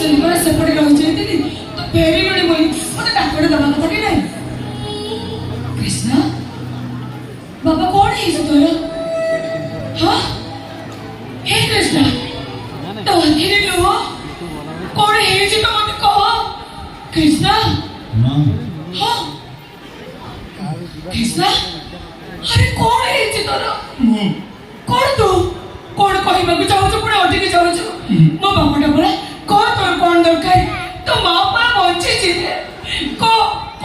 सुनकर सेपटे रही जाती तो फेरी गली बोली मत डाक्टर दबा कथा कि नहीं कृष्णा बाबा कौन है जो तोरा हाँ हे कृष्णा तो अखिले लो कौन है जो तो मत कहो कृष्णा हाँ कृष्णा अरे कौन है जो तोरा कौन तू कौन कही बाबू चाहो जो पुणे अधिक चाहो जो मो बाबूटा बोला कौन तोर कौन दरकार तो मां पर बंची जीते को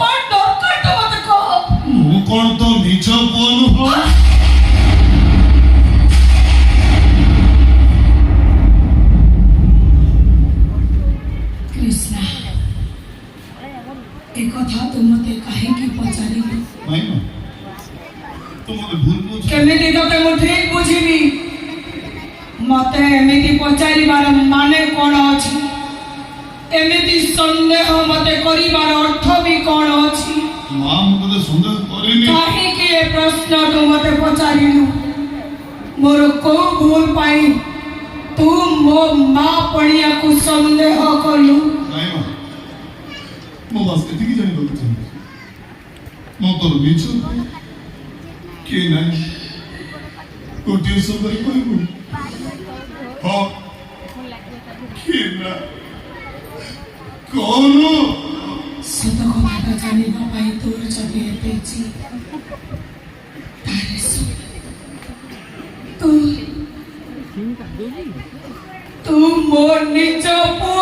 कौन दरकार तो मत कहो मु कौन तो निज बोलू हो कृष्णा एक कथा तुम मते काहे की पचारिली नहीं ना तुम मते भूल बुझ केमिति तते मु ठीक बुझिबी मते एमिति पचारिबार माने कोन अछि एमिति संदेह मते करिबार अर्थ भी कोन अछि मां मते संदेह करिनी काहे के ए प्रश्न तू मते पचारिलु मोर को भूल पाई तू मो मां पड़िया को संदेह कलु नहीं मां मो बस एतिकी जानि बोलते चाहिए मो तो निचो के नहीं कोटियो सब कोई हाँ के ना कौन सत कथा जानिबा पाई तोर जगे पेची तारे सु तू मोर निज पुआ